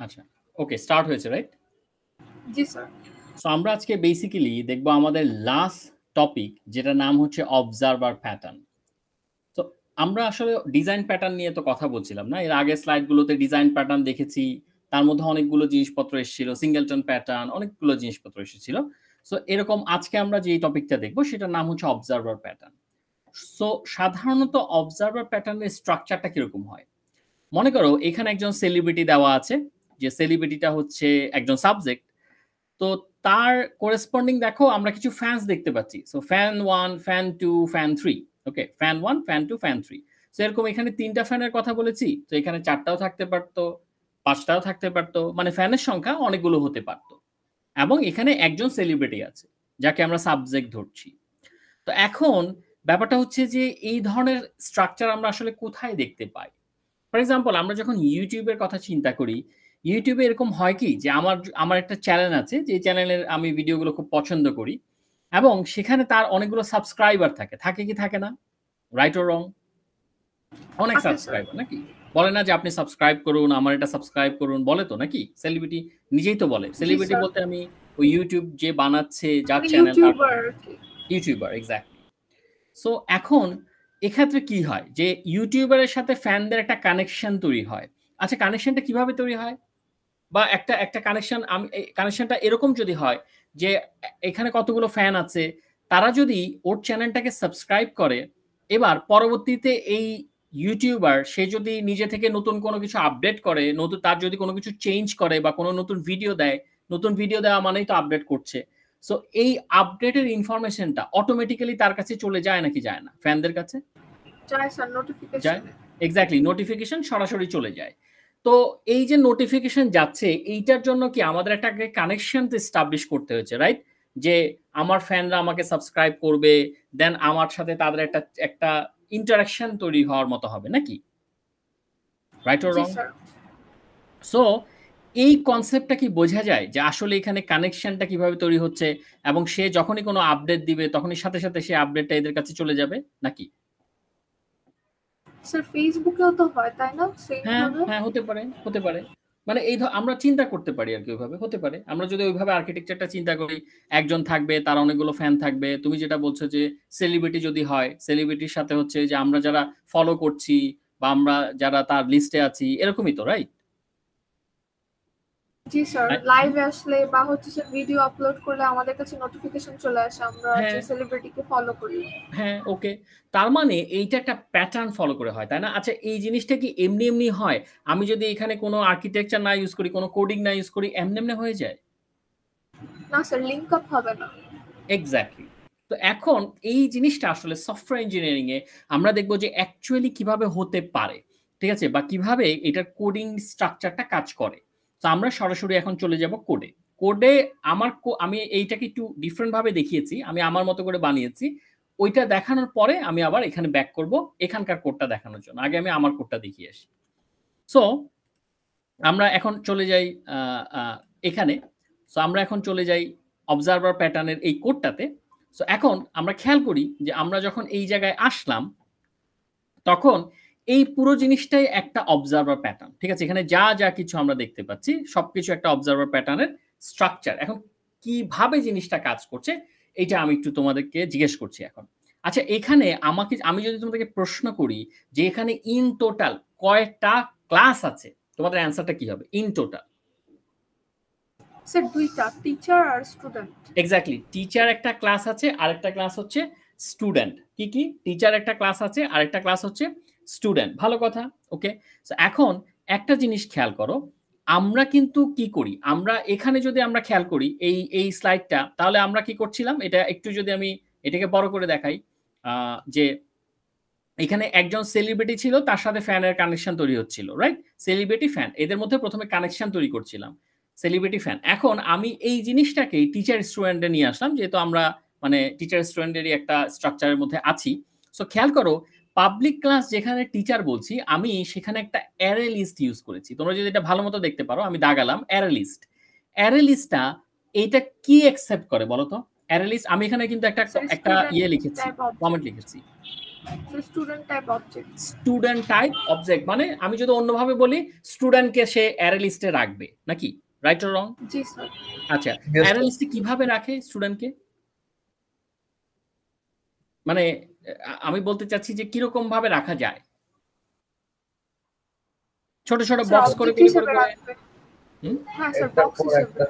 আচ্ছা, ওকে, স্টার্ট হয়েছে, রাইট? জি স্যার। সো আমরা আজকে বেসিক্যালি দেখব আমাদের লাস্ট টপিক, যেটার নাম হচ্ছে অবজারভার প্যাটার্ন। তো আমরা আসলে ডিজাইন প্যাটার্ন নিয়ে তো কথা বলছিলাম না? এর আগের স্লাইডগুলোতে ডিজাইন প্যাটার্ন দেখেছি। তার মধ্যে অনেকগুলো জিনিসপত্র এসেছিল। সিঙ্গেলটন প্যাটার্ন, অনেকগুলো জিনিসপত্র এসেছিল। সো এরকম আজকে আমরা যে টপিকটা দেখব সেটার নাম হচ্ছে অবজারভার প্যাটার্ন। সো সাধারণত অবজারভার প্যাটার্নের স্ট্রাকচারটা কিরকম হয়? মনে করো এখানে একজন সেলিব্রিটি দেওয়া আছে, যে সেলিব্রিটিটা হচ্ছে একজন সাবজেক্ট। তো তার করেসপন্ডিং দেখো আমরা কিছু ফ্যানস দেখতে পাচ্ছি। So fan 1, fan 2, fan 3। ওকে, ফ্যান 1, ফ্যান 2, ফ্যান 3। সো এরকম এখানে ৩টা ফ্যানের কথা বলেছি। তো এখানে ৪টাও থাকতে পারতো, ৫টাও থাকতে পারতো। মানে ফ্যানের সংখ্যা অনেকগুলো হতে পারতো। এবং এখানে একজন সেলিব্রিটি আছে, যাকে আমরা সাবজেক্ট ধরছি। তো এখন ব্যাপারটা হচ্ছে যে এই ধরনের স্ট্রাকচার আমরা আসলে কোথায় দেখতে পাই? ফর এক্সাম্পল আমরা যখন ইউটিউবের কথা চিন্তা করি, ইউটিউবে এরকম হয় কি যে আমার একটা চ্যানেল আছে, যে চ্যানেলের আমি ভিডিওগুলো খুব পছন্দ করি এবং সেখানে তার অনেকগুলো সাবস্ক্রাইবার থাকে। থাকে কি থাকে না? রাইট অর রং? অনেক থাকে স্যার। সাবস্ক্রাইবার নাকি? বলে না যে আপনি সাবস্ক্রাইব করুন, আমার এটা সাবস্ক্রাইব করুন, বলে তো নাকি? সেলিব্রিটি নিজেই তো বলে। জি সেলিব্রিটি স্যার। বলতে আমি ওই ইউটিউব যে বানাচ্ছে, যার মানে চ্যানেল তার ইউটিউবার আর কি। YouTuber, exactly. সো এখন এক্ষেত্রে কি হয় যে ইউটিউবারের সাথে ফ্যানদের একটা কানেকশন তৈরি হয়। আচ্ছা, কানেকশনটা কিভাবে তৈরি হয়? বা একটা একটা কানেকশন, আমি কানেকশনটা এরকম যদি হয় যে এখানে কতগুলো ফ্যান আছে, তারা যদি ওর চ্যানেলটাকে সাবস্ক্রাইব করে, এবার পরবর্তীতে এই ইউটিউবার সে যদি নিজে থেকে নতুন কোনো কিছু আপডেট করে, নতুন তার যদি কোনো কিছু চেঞ্জ করে বা কোনো নতুন ভিডিও দেয়, নতুন ভিডিও দেওয়া মানেই তো আপডেট করছে। সো এই আপডেটের ইনফরমেশনটা অটোমেটিক্যালি তার কাছে চলে যায় নাকি যায় না? ফ্যানদের কাছে যায় স্যার, যায়। নোটিফিকেশনে। এক্সাক্টলি, নোটিফিকেশন সরাসরি চলে যায়। তো এই যে নোটিফিকেশন যাচ্ছে, এইটার জন্য কি আমাদের একটা কানেকশন তো এস্টাবলিশ করতে হয়েছে, রাইট? যে আমার ফ্যানরা আমাকে সাবস্ক্রাইব করবে, দেন আমার সাথে তাদের একটা একটা ইন্টারাকশন তৈরি হওয়ার মতো হবে নাকি? Right or G wrong? Sir. So এই কনসেপ্টটা কি বোঝা যায় যে আসলে এখানে কানেকশনটা কিভাবে তৈরি হচ্ছে, এবং সে যখনই কোনো আপডেট দিবে তখনই সাথে সাথে সে আপডেটটা এদের কাছে চলে যাবে নাকি? স্যার ফেসবুকেও তো হয় তাই না সেম হ্যাঁ, ভাবে? হ্যাঁ, হতে পারে, হতে পারে। মানে আমরা চিন্তা করতে পারি আরকি ওইভাবে, হতে পারে। আমরা যদি ওইভাবে আর্কিটেকচারটা চিন্তা করি, একজন থাকবে, তার অনেকগুলো ফ্যান থাকবে। তুমি যেটা বলছো যে সেলিব্রিটি যদি হয়, সেলিব্রিটির সাথে হচ্ছে যে আমরা যারা ফলো করছি বা আমরা যারা তার লিস্টে আছি, এরকমই তো, রাইট? জি স্যার, রাইট? লাইভে আসলে বা হচ্ছে স্যার ভিডিও আপলোড করলে আমাদের কাছে নোটিফিকেশন চলে আসে আমরা যে হ্যাঁ, সেলিব্রিটিকে ফলো করি। হ্যাঁ, ওকে। তার মানে এইটা একটা প্যাটার্ন ফলো করে হয়, তাই না? আচ্ছা, এই জিনিসটা কি এমনি, এমনি হয়? আমি যদি এখানে কোনো আর্কিটেকচার না ইউজ করি, কোনো কোডিং না ইউজ করি, এমনি, এমনি হয়ে যায়? না স্যার, লিংক আপ হবে না। এক্সাক্টলি। তো এখন এই জিনিসটা আসলে সফটওয়্যার ইঞ্জিনিয়ারিং এ আমরা দেখব যে অ্যাকচুয়ালি কিভাবে হতে পারে। ঠিক আছে? বা কিভাবে এটার কোডিং স্ট্রাকচারটা কাজ করে। তো আমরা সরাসরি এখন চলে যাব কোডে। কোডে আমি এইটাকে একটু ডিফারেন্ট ভাবে দেখিয়েছি। আমি আমার মতো করে বানিয়েছি। ওইটা দেখানোর পরে আমি আবার এখানে ব্যাক করব এখানকার কোডটা দেখানোর জন্য। আগে আমি আমার কোডটা দেখিয়ে আসি। সো আমরা এখন চলে যাই আ আ এখানে। সো আমরা এখন চলে যাই অবজারভার প্যাটার্নের এই কোডটাতে। সো এখন আমরা খেয়াল করি যে আমরা যখন এই জায়গায় আসলাম, তখন এই পুরো জিনিসটাই একটা অবজারভার প্যাটার্ন। ঠিক আছে? এখানে যা কিছু আমরা দেখতে পাচ্ছি সবকিছু একটা অবজারভার প্যাটার্নের স্ট্রাকচার। এখন কিভাবে জিনিসটা কাজ করছে এইটা আমি একটু তোমাদেরকে জিজ্ঞেস করছি এখন। আচ্ছা, এখানে আমি যদি তোমাদেরকে প্রশ্ন করি যে এখানে ইন টোটাল কয়টা ক্লাস আছে? তোমাদের অ্যান্সারটা কি হবে? In total. স্যার দুইটা, টিচার আর স্টুডেন্ট। এক্সাক্টলি। টিচার একটা ক্লাস আছে, আরেকটা ক্লাস হচ্ছে স্টুডেন্ট। কি? টিচার একটা ক্লাস আছে, আরেকটা ক্লাস হচ্ছে স্টুডেন্ট। ভালো কথা। ওকে। সো এখন একটা জিনিস খেয়াল করো। আমরা কিন্তু কি করি? আমরা এখানে যদি আমরা খেয়াল করি এই স্লাইডটা, তাহলে আমরা কি করছিলাম? এটা একটু যদি আমি এটাকে বড় করে দেখাই, যে এখানে একজন সেলিব্রিটি ছিল, তার সাথে ফ্যানের কানেকশন তৈরি হচ্ছিল, রাইট? সেলিব্রিটি ফ্যান, এদের মধ্যে ১ম এ কানেকশন তৈরি করছিলাম। Celebrity fan. এখন আমি এই জিনিসটাকেই টিচার স্টুডেন্ট এ নিয়ে আসলাম। যেহেতু আমরা মানে টিচার স্টুডেন্টেরই একটা স্ট্রাকচারের মধ্যে আছি। সো খেয়াল করো, পাবলিক ক্লাস যেখানে টিচার বলছি, আমি সেখানে একটা অ্যারে লিস্ট ইউজ করেছি। তোমরা যদি এটা ভালোমতো দেখতে পারো, আমি দাগালাম অ্যারে লিস্ট। অ্যারে লিস্টটা এইটা কি অ্যাকসেপ্ট করে বলো তো? অ্যারে লিস্ট আমি এখানে কিন্তু একটা স্যার একটা স্টুডেন্ট ইয়ে লিখেছি, টাইপ কমেন্ট অবজেক্ট। লিখেছি। Student type object. Student type object মানে আমি যদি অন্যভাবে বলি স্টুডেন্টকে সে অ্যারে লিস্টে রাখবে নাকি, রাইট অর রং? জি স্যার। আচ্ছা, Yes, অ্যারে sir. লিস্টে কিভাবে রাখে স্টুডেন্টকে? মানে আমি বলতে চাচ্ছি যে কিরকম ভাবে রাখা যায়? ছোট ছোট স্যার বক্স করে অবজেক্ট করে করে হিসেবে করে রাখবে। হুম হ্যাঁ স্যার একটার বক্স পর হিসেবে। একটা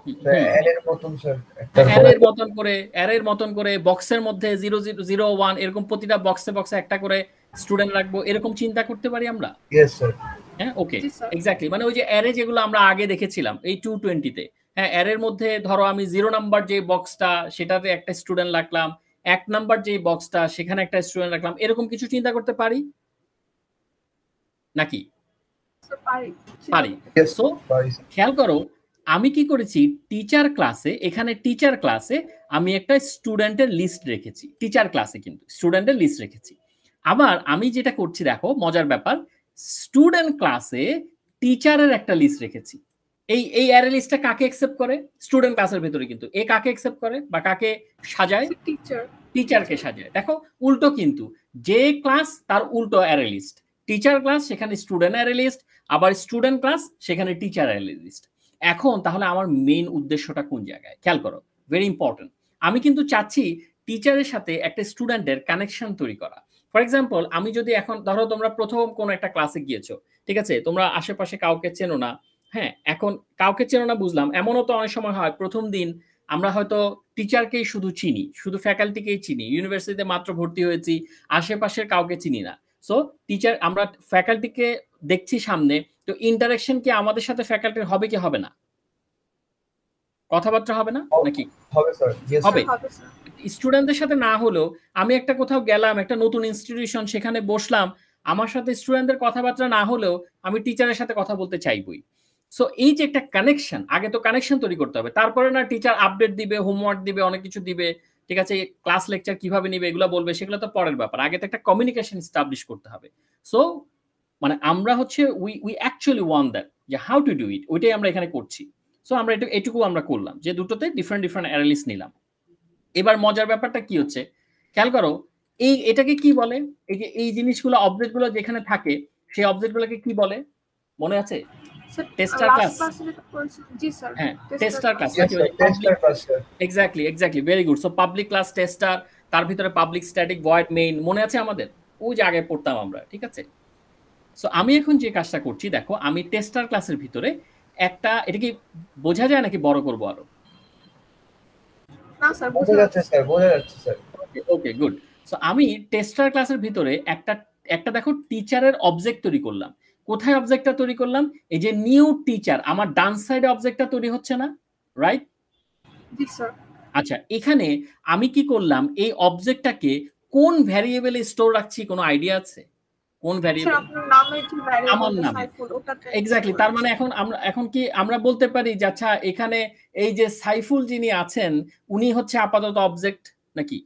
হুম অ্যারের মতন স্যার, একটার পর অ্যারের মতন করে বক্সের মধ্যে 0 0 0 1 এরকম প্রতিটা বক্সে বক্সে একটা করে স্টুডেন্ট রাখবো, এরকম চিন্তা করতে পারি আমরা। Yes sir. হ্যাঁ ওকে, জি স্যার। এক্স্যাক্টলি। মানে ওই যে অ্যারে যেগুলো আমরা আগে দেখেছিলাম এই 220 তে, হ্যাঁ অ্যারের মধ্যে ধরো আমি 0 নাম্বার যে বক্সটা সেটাতে একটা স্টুডেন্ট রাখলাম, 1 নাম্বার যে বক্সটা সেখানে একটা স্টুডেন্ট রাখলাম, এরকম কিছু চিন্তা করতে পারি নাকি? স্যার পারি। পারি। Yes, সো পারি স্যার। খেয়াল করো আমি কি করেছি, টিচার ক্লাসে, এখানে টিচার ক্লাসে আমি একটা স্টুডেন্টের লিস্ট রেখেছি, টিচার ক্লাসে কিন্তু স্টুডেন্টের লিস্ট রেখেছি। আবার আমি যেটা করছি দেখো মজার ব্যাপার, স্টুডেন্ট ক্লাসে টিচারের একটা লিস্ট রেখেছি। এই অ্যারে লিস্টটা কাকে অ্যাকসেপ্ট করে? স্টুডেন্ট ক্লাসের ভিতরে কিন্তু এ কাকে অ্যাকসেপ্ট করে বা কাকে সাজায়? টিচার। টিচারকে সাজায়। দেখো উল্টো কিন্তু, যে ক্লাস তার উল্টো অ্যারে লিস্ট, টিচার ক্লাস সেখানে স্টুডেন্ট অ্যারে লিস্ট, আবার স্টুডেন্ট ক্লাস সেখানে টিচার অ্যারে লিস্ট। এখন তাহলে আমার মেইন উদ্দেশ্যটা কোন জায়গায় খেয়াল করো, ভেরি ইম্পর্টেন্ট। আমি কিন্তু চাচ্ছি টিচারের সাথে একটা স্টুডেন্টের কানেকশন তৈরি করা। ফর এক্সাম্পল আমি যদি এখন ধরো তোমরা প্রথম কোন একটা ক্লাসে গিয়েছো, ঠিক আছে, তোমরা আশেপাশে কাউকে চেনো না, হ্যাঁ এখন কাউকে চেনো না বুঝলাম, এমনও তো অনেক সময় হয় প্রথম দিন আমরা হয়তো টিচারকেই শুধু চিনি, শুধু ফ্যাকাল্টিকেই চিনি, ইউনিভার্সিটিতে মাত্র ভর্তি হয়েছি, আশেপাশের কাউকে চিনি না। সো টিচার আমরা ফ্যাকাল্টিকে দেখছি সামনে, তো ইন্টারাকশন কি আমাদের সাথে ফ্যাকাল্টির হবে কি হবে না? কথাবার্তা হবে না নাকি? হবে স্যার। ইয়েস হবে। স্যার। স্টুডেন্টদের সাথে না হলেও আমি একটা কোথাও গেলাম, একটা নতুন ইনস্টিটিউশন, সেখানে বসলাম, আমার সাথে স্টুডেন্টদের কথাবার্তা না হলেও আমি টিচারের সাথে কথা বলতে চাইবই। সো এই যে একটা কানেকশন, আগে তো কানেকশন তৈরি করতে হবে, তারপরে না টিচার আপডেট দিবে, হোমওয়ার্ক দিবে, অনেক কিছু দিবে, ঠিক আছে, ক্লাস লেকচার কিভাবে নিবে এগুলো বলবে, সেগুলো তো পরের ব্যাপার, আগে তো একটা কমিউনিকেশন এস্টাবলিশ করতে হবে। সো মানে আমরা হচ্ছে উই অ্যাকচুয়ালি ওয়ান্ট দ্যাট, যে হাউ টু ডু ইট, ওইটাই আমরা এখানে করছি। সো আমরা এটুকু আমরা করলাম যে দুটোতে ডিফারেন্ট ডিফারেন্ট অ্যানালিস্ট নিলাম। এবার মজার ব্যাপারটা কি হচ্ছে খেয়াল করো, এটাকে কি বলে, এই যে এই জিনিসগুলো অবজেক্টগুলো যেখানে থাকে সেই অবজেক্টগুলোকে কি বলে মনে আছে? Tester class. জি স্যার। হ্যাঁ tester class. Yes sir, tester class sir. Exactly very good. So public class tester, তার ভিতরে পাবলিক স্ট্যাটিক ভয়েড মেইন, মনে আছে আমাদের? ওই যে আগে পড়তাম আমরা, ঠিক আছে। সো আমি এখন যে কাজটা করছি দেখো, আমি টেস্টার ক্লাসের ভিতরে একটা, এটা কি বোঝা যায় নাকি বড় করবো আরো? না স্যার বোঝা যাচ্ছে স্যার, বোঝা যাচ্ছে স্যার। Okay good. সো আমি টেস্টার ক্লাসের ভিতরে একটা দেখো টিচারের অবজেক্ট তৈরি করলাম। কোথায় অবজেক্টটা তৈরি করলাম? এই যে নিউ টিচার, আমার ডান সাইডে অবজেক্টটা তৈরি হচ্ছে না, রাইট? জি স্যার। আচ্ছা এখানে আমি কি করলাম, এই অবজেক্টটাকে কোন ভ্যারিয়েবলে স্টোর রাখছি কোনো আইডিয়া আছে? কোন ভ্যারিয়েবল? আপনার নামের যে আমার ভ্যারিয়েবলটা নামে। সাইফুল, ওটাতে এক্স্যাক্টলি। তার মানে এখন কি আমরা বলতে পারি যে আচ্ছা এখানে এই যে সাইফুল যিনি আছেন উনি হচ্ছে আপাতত অবজেক্ট নাকি,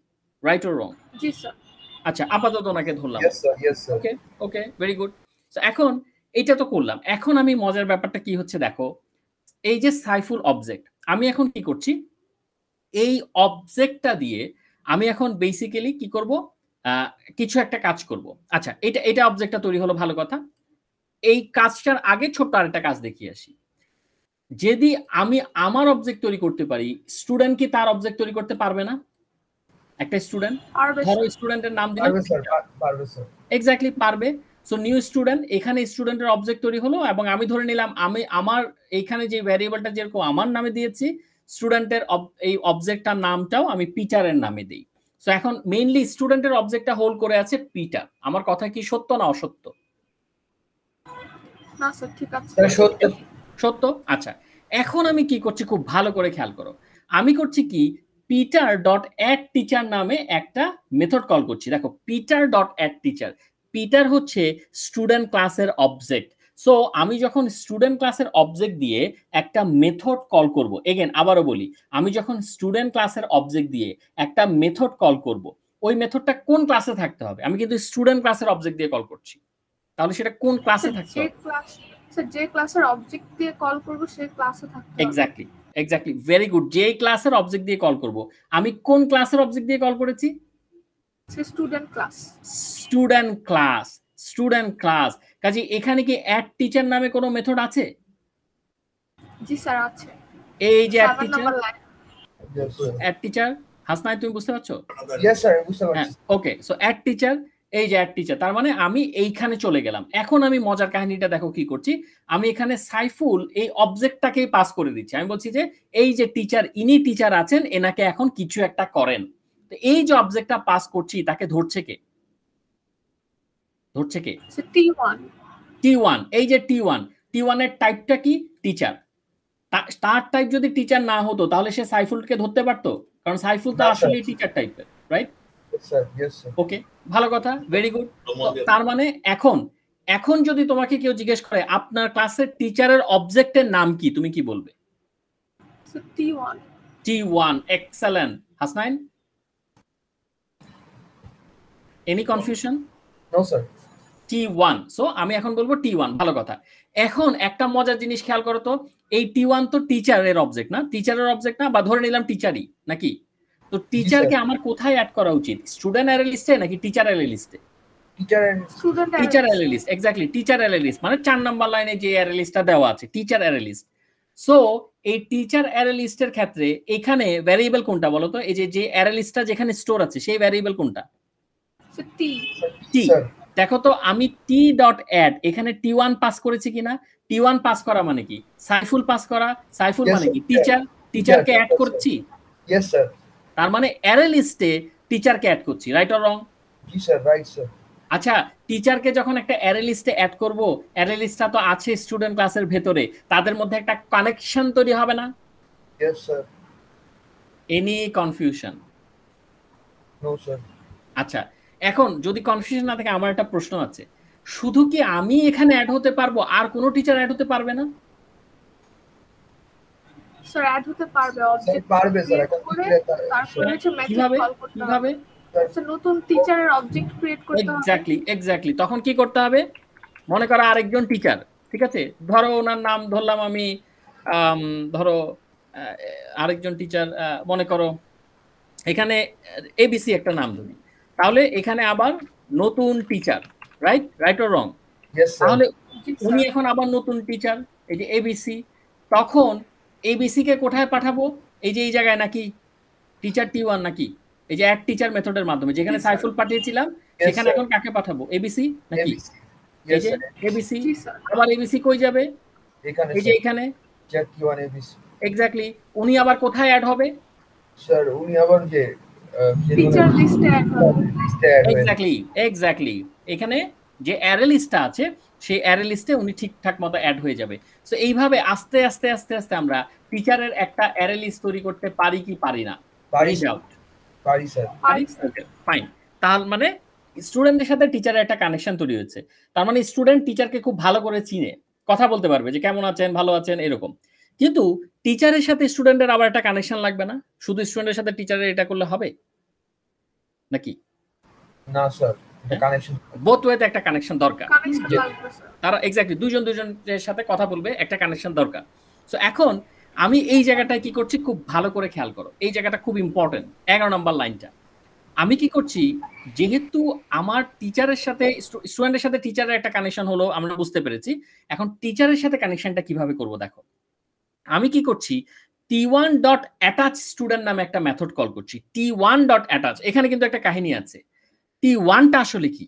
রাইট অর রং? জি স্যার। আচ্ছা আপাতত ওনাকে ধরলাম। Yes sir, yes sir. Okay okay very good. So এখন এটা তো করলাম, এখন আমি মজার ব্যাপারটা কি হচ্ছে দেখো, এই যে সাইফুল অবজেক্ট, আমি এখন কি করছি, এই অবজেক্টটা দিয়ে আমি এখন বেসিক্যালি কি করব, কিছু একটা কাজ করব। আচ্ছা এটা অবজেক্টটা তৈরি হলো, ভালো কথা। এই কাজটার আগে ছোট্ট আরেকটা কাজ দেখিয়ে আসি। যদি আমি আমার অবজেক্ট তৈরি করতে পারি, স্টুডেন্ট কি তার অবজেক্ট তৈরি করতে পারবে না? একটা স্টুডেন্ট, ধরো স্টুডেন্টের নাম দিলাম, পারবে স্যার, পারবে স্যার। এক্স্যাক্টলি পারবে। সো নিউ স্টুডেন্ট, এখানে স্টুডেন্টের অবজেক্ট তৈরি হলো এবং আমি ধরে নিলাম আমি আমার এইখানে যে ভ্যারিয়েবলটা যেরকম আমার নামে দিয়েছি, স্টুডেন্টের এই অবজেক্টটার নামটাও আমি পিটারের নামে দিই। সো এখন মেইনলি স্টুডেন্টের অবজেক্টটা হোল্ড করে আছে পিটার। আমার কথা কি সত্য না অসত্য? না স্যার ঠিক আছে। সত্য। সত্য। আচ্ছা এখন আমি কি করছি খুব ভালো করে খেয়াল করো, আমি করছি কি, পিটার ডট অ্যাড টিচার নামে একটা মেথড কল করছি। দেখো Peter dot add teacher, Peter হচ্ছে স্টুডেন্ট ক্লাসের অবজেক্ট। সো আমি যখন স্টুডেন্ট ক্লাসের অবজেক্ট দিয়ে একটা মেথড কল করব, এগেন আবারও বলি, আমি যখন স্টুডেন্ট ক্লাসের অবজেক্ট দিয়ে একটা মেথড কল করব, ওই মেথডটা কোন ক্লাসে থাকতে হবে? আমি কিন্তু স্টুডেন্ট ক্লাসের অবজেক্ট দিয়ে কল করছি, তাহলে সেটা কোন ক্লাসে থাকতে হবে? যে ক্লাসের অবজেক্ট দিয়ে কল করব সেই ক্লাসে থাকতে হবে। Exactly very good. যে ক্লাসের অবজেক্ট দিয়ে কল করব, আমি কোন ক্লাসের অবজেক্ট দিয়ে কল করেছি? Student class. স্টুডেন্ট ক্লাস কাজে এখানে কি অ্যাড টিচার নামে কোনো মেথড আছে? জি স্যার আছে। এই যে add 7 teacher, number line. Yes, sir. Add teacher হাসনাই তুমি বুঝতে পারছো? Yes, sir. বুঝতে পারছি। ওকে, সো অ্যাড টিচার, এই যে অ্যাড টিচার, তার মানে আমি এইখানে চলে গেলাম। এখন আমি মজার কাহিনীটা দেখো কি করছি, আমি এখানে সাইফুল এই অবজেক্টটাকেই পাস করে দিচ্ছি। আমি বলছি যে এই যে টিচার, ইনি টিচার আছেন, এনাকে এখন কিছু একটা করেন। তো এই যে অবজেক্টটা পাস করছি তাকে ধরছে কে? ধরছে কে? T1 T1, এই যে T1 এর টাইপটা কি? টিচার। তার টাইপ যদি টিচার না হতো তাহলে সে সাইফুলকে ধরতে পারতো, কারণ সাইফুল তো আসলে টিচার টাইপের, রাইট? Yes, sir. ওকে, ভালো কথা, ভেরি গুড। তার মানে এখন যদি তোমাকে কেউ জিজ্ঞেস করে আপনার ক্লাসের টিচারের অবজেক্টের নাম কি, তুমি কি বলবে? T1, excellent. Hasnain, any confusion? No, sir. T1, so আমি এখন বলবো T1, ভালো কথা। এখন একটা মজার জিনিস খেয়াল করো তো, এই T1 তো টিচারের অবজেক্ট না? টিচারের অবজেক্ট না, বা ধরে নিলাম টিচারই নাকি? তো টিচারকে আমার কোথায় অ্যাড করা উচিত? স্টুডেন্ট অ্যারে লিস্টে নাকি টিচার অ্যারে লিস্টে? Teacher array list, exactly teacher array list, মানে 4 নাম্বার লাইনে যে অ্যারে লিস্টটা দেওয়া আছে টিচার অ্যারে লিস্ট। সো এই টিচার অ্যারে লিস্টের ক্ষেত্রে এখানে ভ্যারিয়েবল কোনটা বলো তো? এই যে অ্যারে লিস্টটা যেখানে স্টোর আছে সেই ভ্যারিয়েবল কোনটা? টি। দেখো তো আমি t.add এখানে T1 পাস করেছি কিনা? T1 পাস করা মানে কি? সাইফুল পাস করা। সাইফুল মানে কি? টিচারকে অ্যাড করছি। Yes, sir. তার মানে অ্যারে লিস্টে টিচারকে অ্যাড করছি, রাইট অর রং? জি স্যার, রাইট স্যার। আচ্ছা, টিচারকে যখন একটা অ্যারে লিস্টে অ্যাড করব, অ্যারে লিস্টটা তো আছে স্টুডেন্ট ক্লাসের ভেতরে, তাদের মধ্যে একটা কানেকশন তৈরি হবে না? Yes, sir. Any confusion? No, sir. আচ্ছা, এখন যদি কনফিউশন না থাকে আমার একটা প্রশ্ন আছে, শুধু কি আমি এখানে অ্যাড হতে পারবো আর কোনো টিচার অ্যাড হতে পারবে না? স্যার অ্যাড হতে পারবে, অবজেক্ট পারবে স্যার। এখন তারপরে হচ্ছে মেথড কল করতে হবে। স্যার নতুন টিচারের অবজেক্ট ক্রিয়েট করতে হবে। এক্স্যাক্টলি। তখন কি করতে হবে? মনে করো আরেকজন টিচার, ঠিক আছে, ধরো ওনার নাম ধরলাম আমি, ধরো আরেকজন টিচার, মনে করো এখানে এবিসি একটা নাম ধরি, তাহলে এখানে আবার নতুন টিচার, রাইট অর রং? তাহলে উনি এখন আবার নতুন টিচার, এই যে এবিসি, তখন এবিসি কে কোথায় পাঠাবো? এই যে এই জায়গায় নাকি টিচার T1 নাকি? এই যে অ্যাড টিচার মেথডের মাধ্যমে যেখানে সাইফুল পাঠিয়েছিলাম সেখানে এখন কাকে পাঠাবো? এবিসি নাকি? এই যে এবিসি, আবার এবিসি কই যাবে? এই যে এখানে T1 এবিসি। এক্স্যাক্টলি, উনি আবার কোথায় অ্যাড হবে? স্যার উনি আবার যে টিচার লিস্টে অ্যাড হবে। এক্স্যাক্টলি, এখানে যে অ্যারে লিস্টটা আছে সেই অ্যারে লিস্টে উনি ঠিকঠাক মতো অ্যাড হয়ে যাবে। সো এইভাবে আস্তে আস্তে আমরা টিচারের একটা অ্যারে লিস্ট তৈরি করতে পারি কি পারি না? পারি স্যার। ফাইন। তার মানে স্টুডেন্টের সাথে টিচারের একটা কানেকশন তৈরি হয়েছে। তার মানে স্টুডেন্ট টিচারকে খুব ভালো করে চিনে, কথা বলতে পারবে যে কেমন আছেন, ভালো আছেন, এরকম। কিন্তু টিচারের সাথে স্টুডেন্টের আবার একটা কানেকশন লাগবে না? শুধু স্টুডেন্টের সাথে টিচারের এটা করলে হবে নাকি? না স্যার, এটা কানেকশন, বোথ ওয়েতে একটা কানেকশন দরকার। কানেকশন লাগবে স্যার। তারা এক্স্যাক্টলি দুজনের সাথে কথা বলবে, একটা কানেকশন দরকার। সো এখন আমি এই জায়গাটায় কি করছি খুব ভালো করে খেয়াল করো, এই জায়গাটা খুব ইম্পর্টেন্ট, 11 নম্বর লাইনটা। আমি কি করছি, যেহেতু আমার টিচারের সাথে স্টুডেন্টের সাথে টিচারের একটা কানেকশন হলো, আমরা বুঝতে পেরেছি। এখন টিচারের সাথে কানেকশনটা কিভাবে করব দেখো। আমি কি করছি, T1.attach স্টুডেন্ট নামে একটা মেথড কল করছি। T1.attach, এখানে কিন্তু একটা কাহিনী আছে। T1টা আসলে কি?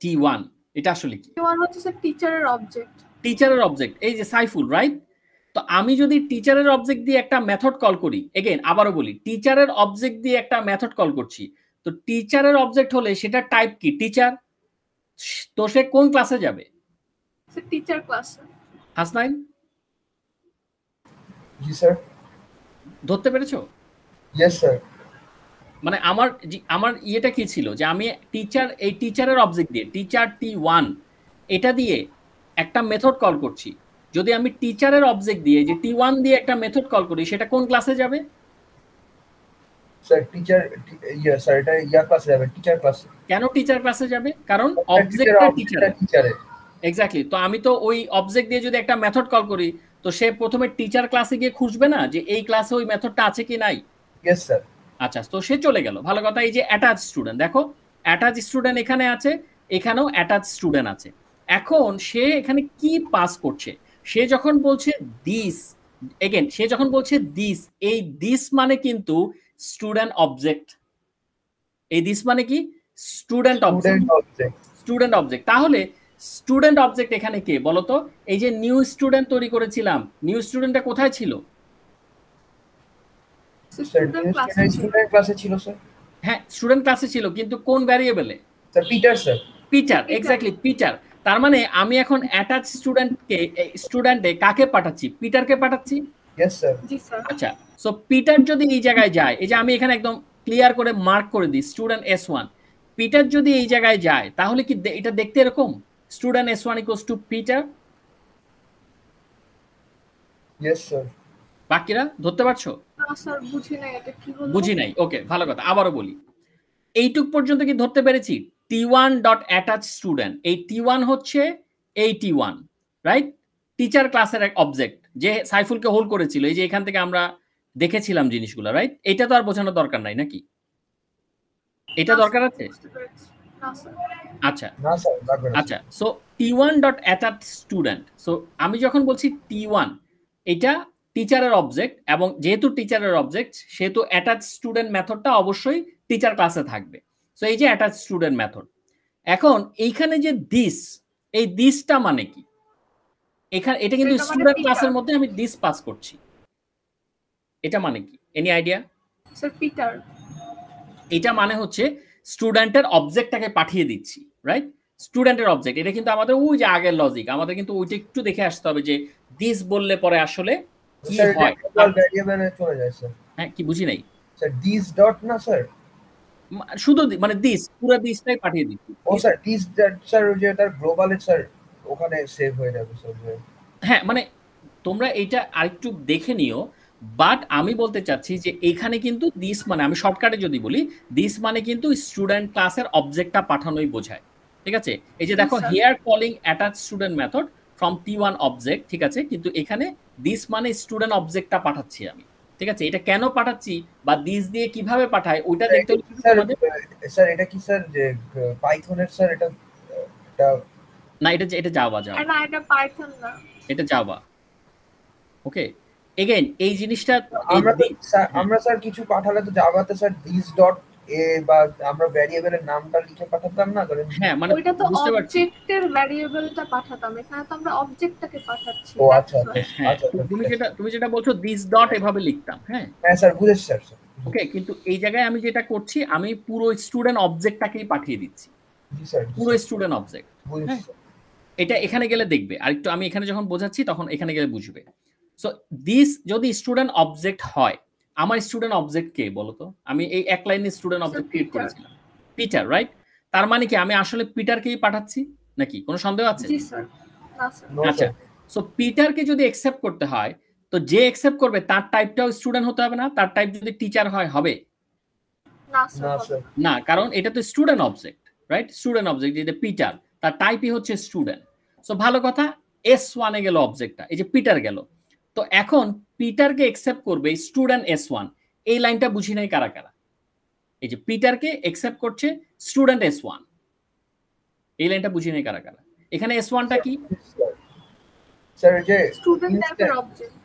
T1 এটা আসলে কি? T1 হচ্ছে স্যার টিচারের অবজেক্ট, এই যে সাইফুল, রাইট? তো আমি যদি টিচারের অবজেক্ট দিয়ে একটা মেথড কল করি, এগেইন আবারও বলি, টিচারের অবজেক্ট দিয়ে একটা মেথড কল করছি, তো টিচারের অবজেক্ট হলে সেটা টাইপ কি? টিচার। তো সে কোন ক্লাসে যাবে? টিচার ক্লাসে। হাসনাইন, জি স্যার, ধরতে পেরেছো? Yes sir. মানে আমার ইয়েটা কি ছিল, যে আমি এই টিচারের অবজেক্ট দিয়ে টিচার T1 এটা দিয়ে একটা মেথড কল করছি। যদি আমি টিচারের অবজেক্ট দিয়ে যে T1 দিয়ে একটা মেথড কল করি, সেটা কোন ক্লাসে যাবে? স্যার টিচার, স্যার এটা ক্লাসে যাবে, টিচার ক্লাসে। কেন টিচার ক্লাসে যাবে? কারণ অবজেক্টটা টিচারে। এক্স্যাক্টলি, তো আমি তো ওই অবজেক্ট দিয়ে যদি একটা মেথড কল করি, তো সে প্রথমে টিচার ক্লাসে গিয়ে খুঁজবে না যে এই ক্লাসে ওই মেথডটা আছে কি নাই? Yes sir. আচ্ছা, তো সে চলে গেল, ভালো কথা। এই যে অ্যাটাচ স্টুডেন্ট, দেখো অ্যাটাচ স্টুডেন্ট এখানে আছে, এখানেও অ্যাটাচ স্টুডেন্ট আছে। এখন সে এখানে কি পাস করছে, সে যখন বলছে দিস, এগেন সে যখন বলছে দিস, এই দিস মানে কিন্তু স্টুডেন্ট অবজেক্ট। এই দিস মানে কি স্টুডেন্ট অবজেক্ট, স্টুডেন্ট অবজেক্ট। তাহলে স্টুডেন্ট অবজেক্ট এখানে কে বলতো? এই যে নিউ স্টুডেন্ট তৈরি করেছিলাম, নিউ স্টুডেন্টটা কোথায় ছিল? স্টুডেন্ট ক্লাসে ছিল স্যার। হ্যাঁ, স্টুডেন্ট ক্লাসে ছিল, কিন্তু কোন ভ্যারিয়েবলে? Sir Peter sir. Peter, exactly Peter. তার মানে আমি এখন অ্যাটাচ স্টুডেন্টে কাকে পাঠাচ্ছি? পিটারকে পাঠাচ্ছি। Yes sir. জি স্যার। আচ্ছা, সো পিটার যদি এই জায়গায় যায়, এই যে আমি এখানে একদম ক্লিয়ার করে মার্ক করে দিই স্টুডেন্ট S1, পিটার যদি এই জায়গায় যায় তাহলে কি এটা দেখতে এরকম student S1 equals to Peter? Yes sir. বাকিরা ধরতে পারছো? না স্যার, বুঝি নাই এটা কি হলো। বুঝি নাই, ওকে ভালো কথা, আবারও বলি। এইটুক পর্যন্ত কি ধরতে পেরেছি? T1 ডট অ্যাটাচ স্টুডেন্ট, এই T1 হচ্ছে এই T1, রাইট? টিচার ক্লাসের এক অবজেক্ট যে সাইফুলকে হোল্ড করেছিল, এই যে এখান থেকে আমরা দেখেছিলাম জিনিসগুলো, রাইট? এটা তো আর বোঝানোর দরকার নাই নাকি? এটা দরকার আছে? আচ্ছা আচ্ছা, so T1 dot attach student. So আমি যখন বলছি T1, এটা টিচারের অবজেক্ট, এবং যেহেতু টিচারের অবজেক্ট সেহেতু অ্যাটাচ স্টুডেন্ট মেথডটা অবশ্যই টিচার ক্লাসে থাকবে। সো এই যে অ্যাটাচ স্টুডেন্ট মেথড। এখন এইখানে যে দিস, এই দিসটা মানে কি? এখানে এটা কিন্তু স্টুডেন্ট ক্লাসের মধ্যে আমি দিস পাস করছি, এটা মানে কি? Any idea? Sir Peter. এটা মানে হচ্ছে স্টুডেন্টের অবজেক্টটাকে পাঠিয়ে দিচ্ছি, রাইট? স্টুডেন্টের অবজেক্ট, এটা কিন্তু আমাদের ওই যে আগের লজিক, আমাদের কিন্তু ওইটা একটু দেখে আসতে হবে যে দিস বললে পরে আসলে কি হয়। ভ্যারিয়েবলে চলে যায় স্যার। হ্যাঁ, কি বুঝি নাই স্যার দিস ডট না স্যার, শুধু মানে দিস, পুরো দিসটাই পাঠিয়ে দিচ্ছি। ও স্যার দিস ডট স্যার, ওই যে তার গ্লোবালে স্যার ওখানে সেভ হয়ে যাবে স্যার। হ্যাঁ, মানে তোমরা এটা আরেকটু দেখে নিও, বাট আমি বলতে চাচ্ছি যে এখানে কিন্তু দিস মানে, আমি শর্টকাটে যদি বলি, দিস মানে কিন্তু স্টুডেন্ট ক্লাসের অবজেক্টটা পাঠানোই বোঝায়, ঠিক আছে? এই যে দেখো here calling attach student method from T1 object, ঠিক আছে, কিন্তু এখানে দিস মানে স্টুডেন্ট অবজেক্টটা পাঠাচ্ছি আমি, ঠিক আছে? এটা কেন পাঠাচ্ছি বা দিস দিয়ে কিভাবে পাঠায় ওইটা দেখতে হলে স্যার এটা কি স্যার যে পাইথনের স্যার, এটা না, এটা জাভা না, এটা পাইথন না, এটা জাভা। ওকে, এগেইন এই জিনিসটা আমরা স্যার কিছু পাঠালে তো জাভাতে স্যার দিস ডট এ বা আমরা ভ্যারিয়েবলের নামটা লিখে পাঠাতাম না? হ্যাঁ, মানে ওইটা তো অবজেক্টের ভ্যারিয়েবলটা পাঠাতাম, এখানে তো আমরা অবজেক্টটাকে পাঠাচ্ছি। ও আচ্ছা আচ্ছা, তুমি যেটা বলছো দিস ডট এভাবে লিখতাম। হ্যাঁ হ্যাঁ স্যার, বুঝেছি স্যার। ওকে, কিন্তু এই জায়গায় আমি যেটা করছি, আমি পুরো স্টুডেন্ট অবজেক্টটাকেই পাঠিয়ে দিচ্ছি, পুরো স্টুডেন্ট অবজেক্ট। এটা এখানে গেলে দেখবে, আরেকটু আমি এখানে যখন বোঝাচ্ছি তখন এখানে গেলে বুঝবে। সো দিস যদি স্টুডেন্ট অবজেক্ট হয়, আমার স্টুডেন্ট অবজেক্ট কে বলতো? আমি এই এক লাইনে স্টুডেন্ট অবজেক্ট ক্রিয়েট করেছিলাম, পিটার, রাইট? তার মানে কি আমি আসলে পিটারকেই পাঠাচ্ছি নাকি? কোনো সন্দেহ আছে? আচ্ছা, সো পিটারকে যদি অ্যাকসেপ্ট করতে হয়, তো যে অ্যাকসেপ্ট করবে তার টাইপটাও স্টুডেন্ট হতে হবে না? তার টাইপ যদি টিচার হয়, হবে না, কারণ এটা তো student object, right? Student object যেটা পিটার, তার টাইপই হচ্ছে স্টুডেন্ট। সো ভালো কথা, S1 এ গেল অবজেক্টটা, এই যে পিটার গেল। তো এখন পিটারকে অ্যাকসেপ্ট করবে স্টুডেন্ট S1, এই লাইনটা বুঝি নাই কারা কারা? এই যে পিটারকে অ্যাকসেপ্ট করছে স্টুডেন্ট S1, এই লাইনটা বুঝি নাই কারা কারা? এখানে S1টা কি স্যার? যে স্টুডেন্ট টাইপের অবজেক্ট,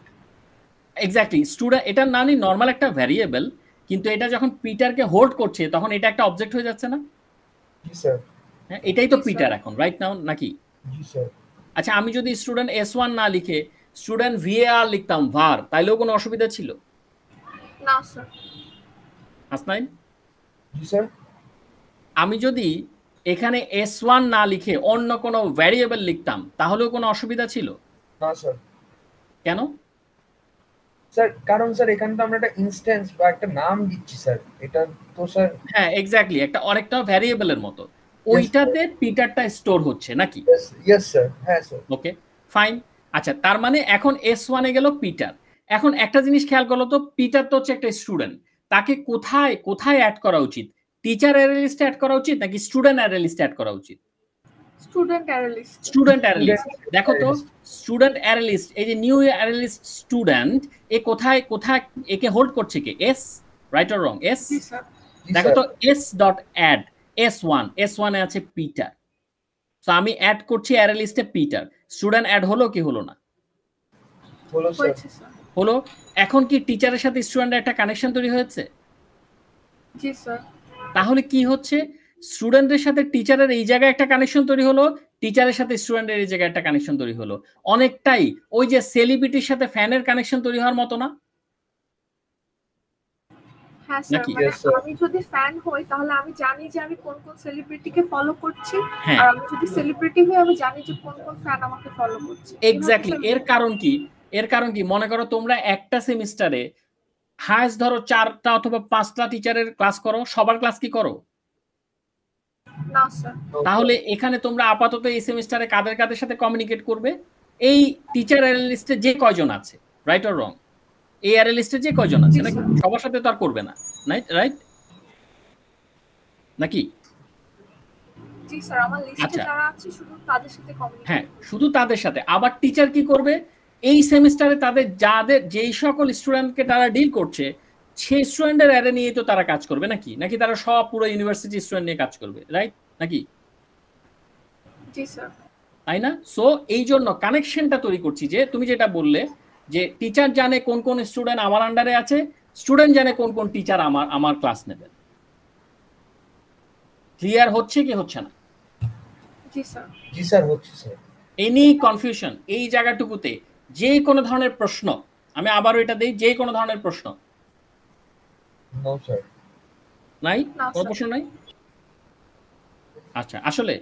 এক্স্যাক্টলি স্টুডেন্ট, এটা না নি নরমাল একটা ভ্যারিয়েবল, কিন্তু এটা যখন পিটারকে হোল্ড করছে তখন এটা একটা অবজেক্ট হয়ে যাচ্ছে না? জি স্যার। হ্যাঁ, এটাই তো পিটার এখন, রাইট নাও নাকি? জি স্যার। আচ্ছা, আমি যদি স্টুডেন্ট S1 না লিখে স্টুডেন্ট VAR লিখতাম, ভার, তাইলেও কোনো অসুবিধা ছিল? না স্যার। হাসনাইন? জি স্যার। আমি যদি এখানে S1 না লিখে অন্য কোনো ভ্যারিয়েবল লিখতাম তাহলেও কোনো অসুবিধা ছিল? না স্যার। কেন? স্যার কারণ স্যার এখানে তো আমরা একটা ইনস্ট্যান্স বা একটা নাম দিচ্ছি স্যার, এটা তো স্যার। হ্যাঁ এক্স্যাক্টলি, একটা অনেকটা ভ্যারিয়েবলের মতো, ওইটাতে পিটারটা স্টোর হচ্ছে নাকি? Yes sir. হ্যাঁ স্যার। Okay fine. আচ্ছা, তার মানে এখন S1 এ গেল পিটার। এখন একটা জিনিস খেয়াল করলো তো, পিটার তো হচ্ছে একটা স্টুডেন্ট, তাকে কোথায় কোথায় অ্যাড করা উচিত? টিচার অ্যারে লিস্টে অ্যাড করা উচিত নাকি স্টুডেন্ট অ্যারে লিস্টে অ্যাড করা উচিত? Student array list. Student array list, দেখো তো স্টুডেন্ট অ্যারে লিস্ট, এই যে নিউ অ্যারে লিস্ট স্টুডেন্ট, এ কোথায় কোথায় একে হোল্ড করছে কে? S, right or wrong? S, জি স্যার। দেখো তো এস ডট অ্যাড S1 এ আছে পিটার। তো আমি অ্যাড করছি অ্যারে লিস্টে পিটার, স্টুডেন্ট অ্যাড হলো কি হলো না? হয়েছে স্যার। হলো। এখন কি টিচারের সাথে স্টুডেন্টের একটা কানেকশন তৈরি হয়েছে? জি স্যার। তাহলে কি হচ্ছে, স্টুডেন্টের সাথে টিচারের এই জায়গায় একটা কানেকশন তৈরি হলো, টিচারের সাথে স্টুডেন্টের এই জায়গায় একটা কানেকশন তৈরি হলো। অনেকটাই ওই যে সেলিব্রিটির সাথে ফ্যানের কানেকশন তৈরি হওয়ার মতো না? হ্যাঁ স্যার, নাকি? মানে আমি যদি ফ্যান হই তাহলে আমি জানি যে আমি কোন কোন সেলিব্রিটিকে ফলো করছি, হ্যাঁ, আর আমি যদি সেলিব্রিটি হই আমি জানি যে কোন কোন ফ্যান আমাকে ফলো করছে। এক্স্যাক্টলি। এর কারণ কি? এর কারণ কি? মনে করো তোমরা একটা সেমিস্টারে হায়েস্ট ধরো 4টা অথবা 5টা টিচারের ক্লাস করো, সবার ক্লাস কি করো? না স্যার। তাহলে এখানে তোমরা আপাতত এই সেমিস্টারে কাদের কাদের সাথে কমিউনিকেট করবে? এই টিচার অ্যারে লিস্টে যে কয়জন আছে, রাইট অর রং? এই অ্যারে লিস্টে যে কয়জন আছে নাকি সবার সাথে তো আর করবে না, রাইট নাকি? জি স্যার, আমার লিস্টে যারা আছে শুধু তাদের সাথে কমিউনিকেট। হ্যাঁ, শুধু তাদের সাথে। আবার টিচার কি করবে? এই সেমিস্টারে তাদের যাদের যেই সকল স্টুডেন্টকে তারা ডিল করছে সেই স্টুডেন্টের অ্যারে নিয়ে তো তারা কাজ করবে নাকি? নাকি তারা সব পুরো ইউনিভার্সিটি স্টুডেন্ট নিয়ে কাজ করবে, রাইট নাকি? জি স্যার। তাই না? সো এই জন্য কানেকশনটা তৈরি করছি, যে তুমি যেটা বললে যে টিচার জানে কোন কোন স্টুডেন্ট আমার আন্ডারে আছে, স্টুডেন্ট জানে কোন কোন টিচার আমার ক্লাস নেবে। ক্লিয়ার হচ্ছে কি হচ্ছে না? জি স্যার। জি স্যার, হচ্ছে স্যার। এনি কনফিউশন এই জায়গাটুকুতে? যে কোনো ধরনের প্রশ্ন, আমি আবারও এটা দেই, যে কোনো ধরনের প্রশ্ন? No sir. নাই? কোনো প্রশ্ন নাই? আচ্ছা, আসলে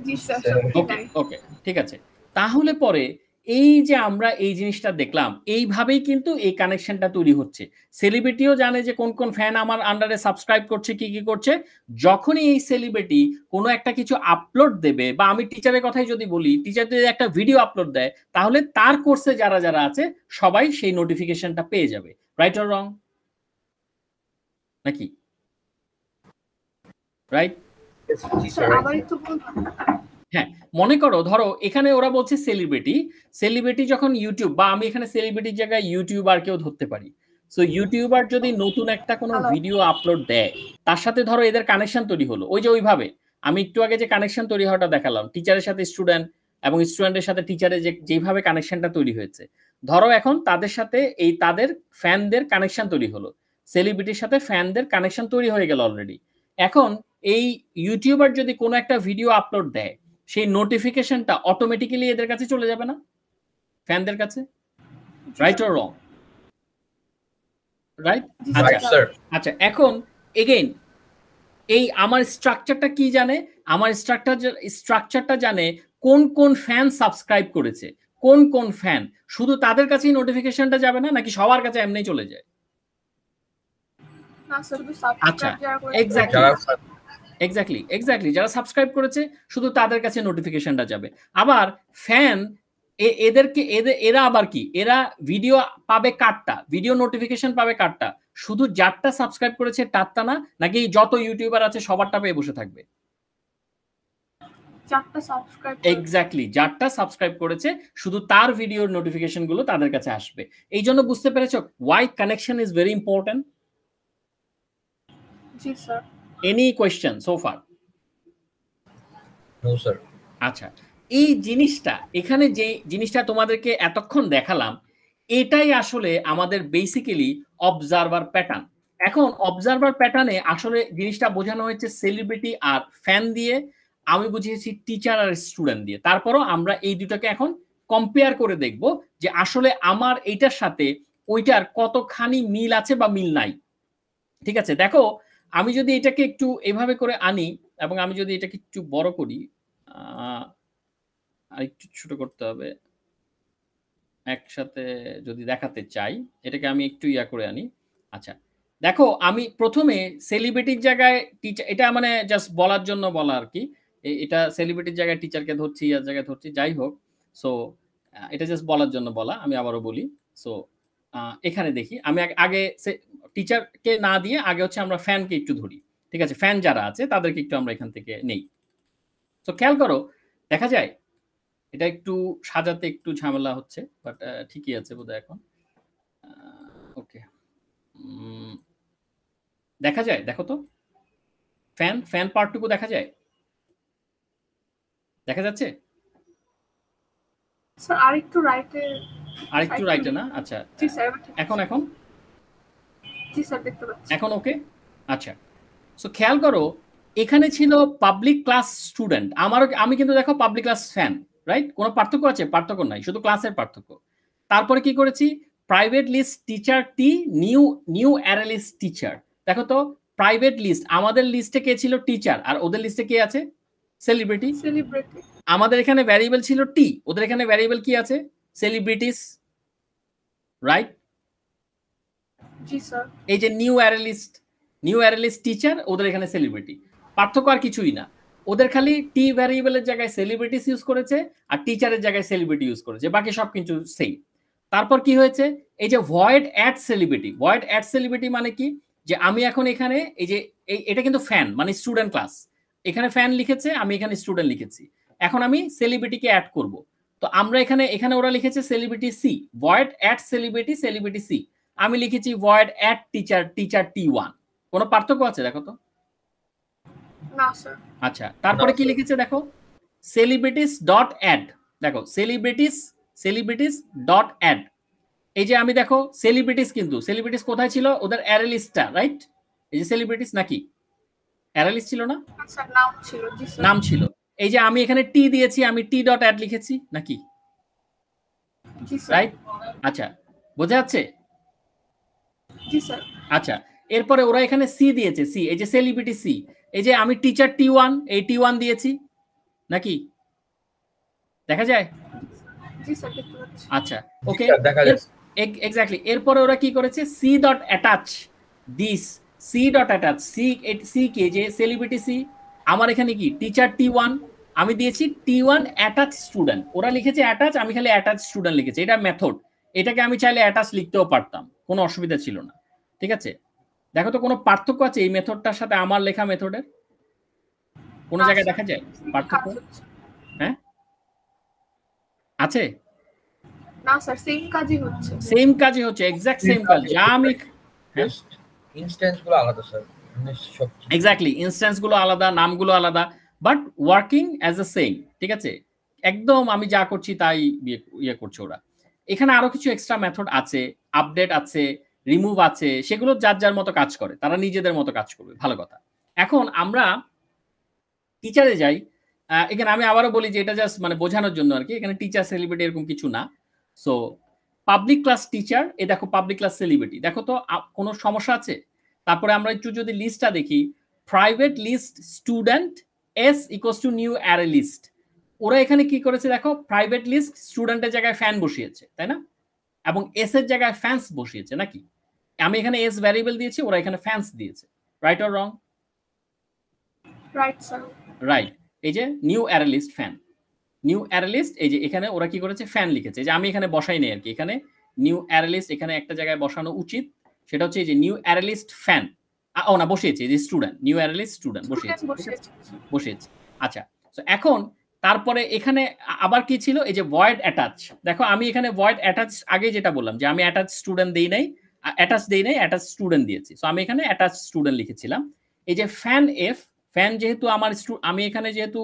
জি স্যার। ওকে ওকে, ঠিক আছে। তাহলে পরে এই যে আমরা এই জিনিসটা দেখলাম, এইভাবেই কিন্তু এই কানেকশনটা তৈরি হচ্ছে। সেলিব্রিটিও জানে যে কোন কোন ফ্যান আমার আন্ডারে সাবস্ক্রাইব করছে, কি কি করছে। যখনই এই সেলিব্রিটি কোনো একটা কিছু আপলোড দেবে, বা আমি টিচারের কথাই যদি বলি, টিচার যদি একটা ভিডিও আপলোড দেয়, তাহলে তার কোর্সে যারা যারা আছে সবাই সেই নোটিফিকেশনটা পেয়ে যাবে, রাইট অর রং? নাকি? রাইট? হ্যাঁ, মনে করো ধরো এখানে ওরা বলছে সেলিব্রিটি যখন ইউটিউব, বা আমি এখানে সেলিব্রিটির জায়গায় ইউটিউবার কেউ ধরতে পারি। সো ইউটিউবার যদি নতুন একটা কোনো ভিডিও আপলোড দেয়, তার সাথে ধরো এদের কানেকশন তৈরি হলো, ওই যে ওইভাবে আমি একটু আগে যে কানেকশন তৈরি হওয়াটা দেখালাম, টিচারের সাথে স্টুডেন্ট এবং স্টুডেন্টের সাথে টিচারের যেভাবে কানেকশনটা তৈরি হয়েছে, ধরো এখন তাদের সাথে এই তাদের ফ্যানদের কানেকশন তৈরি হলো, সেলিব্রিটির সাথে ফ্যানদের কানেকশন তৈরি হয়ে গেল অলরেডি। এখন এই ইউটিউবার যদি কোনো একটা ভিডিও আপলোড দেয়, সেই নোটিফিকেশনটা অটোমেটিক্যালি এদের কাছে চলে যাবে না, ফ্যানদের কাছে? Right or wrong? রাইট। আচ্ছা, এখন এগেইন এই আমার স্ট্রাকচারটা কি জানে? আমার স্ট্রাকচারটা জানে কোন কোন ফ্যান সাবস্ক্রাইব করেছে, কোন কোন ফ্যান। শুধু তাদের কাছেই নোটিফিকেশনটা যাবে না, নাকি সবার কাছে এমনি চলে যায়? আচ্ছা, এক্স্যাক্টলি যারা সাবস্ক্রাইব করেছে শুধু তাদের কাছে নোটিফিকেশনটা যাবে। আবার ফ্যান এরা আবার কি, এরা ভিডিও পাবে কাটটা, ভিডিও নোটিফিকেশন পাবে কাটটা, শুধু যারটা সাবস্ক্রাইব করেছে তারটা না, নাকি যত ইউটিউবার আছে সবারটা পেয়ে বসে থাকবে? এক্স্যাক্টলি, যারটা সাবস্ক্রাইব করেছে শুধু তার ভিডিওর নোটিফিকেশন গুলো তাদের কাছে আসবে। এই জন্য বুঝতে পেরেছো why connection is very important? জি sir. Any question so far? No sir. আচ্ছা, এই জিনিসটা এখানে যে জিনিসটা তোমাদেরকে এতক্ষণ দেখালাম, এটাই আসলে আমাদের বেসিক্যালি অবজারভার প্যাটার্ন। এখন অবজারভার প্যাটার্নে আসলে জিনিসটা বোঝানো হয়েছে সেলিব্রিটি আর ফ্যান দিয়ে, আমি বুঝিয়েছি টিচার আর স্টুডেন্ট দিয়ে। তারপরও আমরা এই দুটোকে এখন কম্পেয়ার করে দেখব যে আসলে আমার এইটার সাথে ওইটার কতখানি মিল আছে বা মিল নাই। ঠিক আছে, দেখো আমি যদি এটাকে একটু এভাবে করে আনি, এবং আমি যদি এটাকে একটু বড় করি, আর একটু ছোট করতে হবে, একসাথে যদি দেখাতে চাই, এটাকে আমি একটু ইয়া করে আনি। আচ্ছা, দেখো আমি প্রথমে সেলিব্রিটির জায়গায় টিচার, এটা মানে জাস্ট বলার জন্য বলা আর কি, এটা সেলিব্রিটির জায়গায় টিচারকে ধরছি, ইয়ার জায়গায় ধরছি, যাই হোক। সো এটা জাস্ট বলার জন্য বলা, আমি আবারও বলি। সো এখানে দেখি, আমি আগে টিচারকে না দিয়ে আগে হচ্ছে আমরা ফ্যানকে একটু ধরি। ঠিক আছে, ফ্যান যারা আছে তাদেরকে একটু আমরা এখান থেকে নেই। তো খেয়াল করো, দেখা যায় এটা একটু সাজাতে একটু ঝামেলা হচ্ছে, বাট ঠিকই আছে বোধহয় এখন। ওকে, দেখা যায়, দেখো তো ফ্যান ফ্যান পার্টটুকু দেখা যায়, দেখা যাচ্ছে স্যার আরেকটু রাইটে, আরেকটু রাইটে না? আচ্ছা জি স্যার এখন এখন জি স্যার দেখতে পাচ্ছি এখন ওকে। আচ্ছা সো খেয়াল করো এখানে ছিল পাবলিক ক্লাস স্টুডেন্ট, আমি কিন্তু দেখো পাবলিক ক্লাস ফ্যান, রাইট? কোনো পার্থক্য আছে? পার্থক্য নাই, শুধু ক্লাসের পার্থক্য। তারপরে কি করেছি, private list teacher T new new array list teacher. দেখো তো প্রাইভেট লিস্ট, আমাদের লিস্টে কে ছিল? টিচার। আর ওদের লিস্টে কে আছে? সেলিব্রিটি। আমাদের এখানে ভ্যারিয়েবল ছিল টি, ওদের এখানে ভ্যারিয়েবল কি আছে? Celebrities, right? জি স্যার। এই যে নিউ অ্যারে লিস্ট টিচার, ওদের এখানে সেলিব্রিটি। পার্থক্য আর কিছুই না, ওদের খালি টি ভ্যারিয়েবলের জায়গায় সেলিব্রিটিস ইউজ করেছে আর টিচারের জায়গায় সেলিব্রিটি ইউজ করেছে, বাকি সব কিছু সেম। তারপর কি হয়েছে, এই যে void add celebrity, void add celebrity মানে কি, যে আমি এখন এখানে এই যে এটা কিন্তু ফ্যান মানে স্টুডেন্ট ক্লাস, এখানে ফ্যান লিখেছে, আমি এখানে স্টুডেন্ট লিখেছি, এখন আমি সেলিব্রিটিকে অ্যাড করব। তো আমরা এখানে ওরা লিখেছে celebrity C, void add celebrity C, আমি লিখেছি ভয়েড অ্যাড টিচার টি1। কোনো পার্থক্য আছে দেখো তো? না স্যার। আচ্ছা তারপরে কি লিখেছে দেখো, সেলিব্রিটিস ডট অ্যাড, দেখো সেলিব্রিটিস ডট অ্যাড। এই যে আমি দেখো সেলিব্রিটিস, কিন্তু সেলিব্রিটিস কোথায় ছিল? ওদের অ্যারে লিস্টটা, রাইট? এই যে সেলিব্রিটিস নাকি অ্যারে লিস্ট ছিল না? স্যার নাম ছিল, জি স্যার নাম ছিল। এই যে আমি এখানে টি দিয়েছি, আমি টি ডট অ্যাড লিখেছি নাকি, জি স্যার রাইট? আচ্ছা বোঝা যাচ্ছে? জি স্যার। আচ্ছা এরপরে ওরা এখানে সি দিয়েছে, সি এই যে সেলিব্রিটি সি, এই যে আমি টিচার টি1 এই টি1 দিয়েছি নাকি, দেখা যায়? জি স্যার দেখতে পাচ্ছি। আচ্ছা ওকে দেখা যাচ্ছে এক্স্যাক্টলি। এরপরে ওরা কি করেছে, C dot attach this, C dot attach C কে যে সেলিব্রিটি সি, আমার এখানে কি টিচার টি1, আমি দিয়েছি টি1 অ্যাটাচ স্টুডেন্ট, ওরা লিখেছে অ্যাটাচ, আমি খালি অ্যাটাচ স্টুডেন্ট লিখেছি। এটা মেথড, এটাকে আমি চাইলে অ্যাটাচ লিখতেও পারতাম, কোনো অসুবিধা ছিল না, ঠিক আছে? দেখো তো কোনো পার্থক্য আছে এই মেথডটার সাথে আমার লেখা মেথডের? কোনো জায়গায় দেখা যায় পার্থক্য? হ্যাঁ আছে? না স্যার সেম কাজই হচ্ছে, সেম কাজই হচ্ছে, এক্স্যাক্ট সেম কাজ যা আমি ইনস্ট্যান্সগুলো আলাদা স্যার, এক্স্যাক্টলি ইনস্ট্যান্সগুলো আলাদা, নামগুলো আলাদা, but working as a same, ঠিক আছে? একদম আমি যা করছি তাই ইয়ে করছে ওরা। এখানে আরো কিছু এক্সট্রা মেথড আছে, আপডেট আছে, রিমুভ আছে, সেগুলো যার যার মতো কাজ করে, তারা নিজেদের মতো কাজ করবে, ভালো কথা। এখন আমরা টিচারে যাই। এখানে আমি আবারও বলি যে এটা জাস্ট মানে বোঝানোর জন্য আর কি, এখানে টিচার সেলিব্রিটি এরকম কিছু না। সো পাবলিক ক্লাস টিচার, এ দেখো পাবলিক ক্লাস সেলিব্রিটি, দেখো তো কোনো সমস্যা আছে? তারপরে আমরা একটু যদি লিস্টটা দেখি, private list student S equals to new array list, ওরা এখানে কি করেছে দেখো, প্রাইভেট লিস্ট স্টুডেন্টের জায়গায় ফ্যান বসিয়েছে, তাই না? এবং এস এর জায়গায় ফ্যান্স বসিয়েছে নাকি? আমি এখানে এস ভ্যারিয়েবল দিয়েছি, ওরা এখানে ফ্যান্স দিয়েছে, right or wrong? Right sir. Right. এই যে new array list fan, new array list, এই যে এখানে ওরা কি করেছে, ফ্যান লিখেছে, যে আমি এখানে বসাই নেই আর কি, এখানে নিউ অ্যারে লিস্ট এখানে একটা জায়গায় বসানো উচিত, সেটা হচ্ছে এই যে নিউ অ্যারে লিস্ট ফ্যান, ও না বসিয়েছে যে student, new array list student বসিয়েছে। আচ্ছা তো এখন তারপরে এখানে আবার কি ছিল, এই যে ভয়েড অ্যাটাচ, দেখো আমি এখানে ভয়েড অ্যাটাচ আগে যেটা বললাম যে আমি অ্যাটাচ স্টুডেন্ট দেই নাই, অ্যাটাচ অ্যাটাচ স্টুডেন্ট দিয়েছি, সো আমি এখানে অ্যাটাচ স্টুডেন্ট লিখেছিলাম। এই যে ফ্যান এফ, ফ্যান যেহেতু আমার আমি এখানে যেহেতু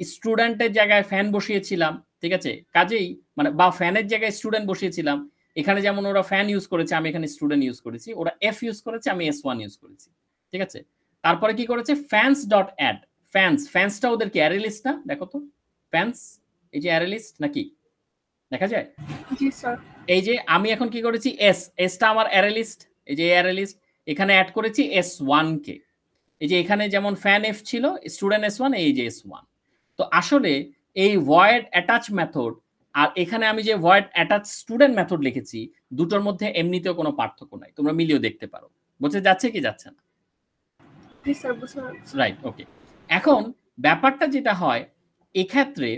স্টুডেন্টের জায়গায় ফ্যান বসিয়েছিলাম, ঠিক আছে, কাজেই মানে বা ফ্যানের জায়গায় স্টুডেন্ট বসিয়েছিলাম, এখানে যেমন ওরা ফ্যান ইউজ করেছে, আমি এখানে স্টুডেন্ট ইউজ করেছি, ওরা এফ ইউজ করেছে, আমি S1 ইউজ করেছি, ঠিক আছে? তারপরে কি করেছে, ফ্যান্স ডট অ্যাড, ফ্যান্সটা ওদের কি অ্যারে লিস্ট না? দেখো তো ফ্যান্স, এই যে অ্যারে লিস্ট নাকি, দেখা যায়? জি স্যার। এই যে আমি এখন কি করেছি, এসটা আমার অ্যারে লিস্ট, এই যে অ্যারে লিস্ট, এখানে অ্যাড করেছি S1 কে, এই যে এখানে যেমন ফ্যান এফ ছিল, স্টুডেন্ট S1, এই যে S1। তো আসলে এই ভয়েড অ্যাটাচ মেথড আর এখানে আমি যে ভয়েড অ্যাটাচ স্টুডেন্ট মেথড লিখেছি, দুটোর মধ্যে এমনিতেও কোনো পার্থক্য নাই, তোমরা মিলিয়েও দেখতে পারো। বোঝা যাচ্ছে কি যাচ্ছে না? জি স্যার বুঝতে পারছি। রাইট, ওকে। এখন ব্যাপারটা যেটা হয় এক্ষেত্রে,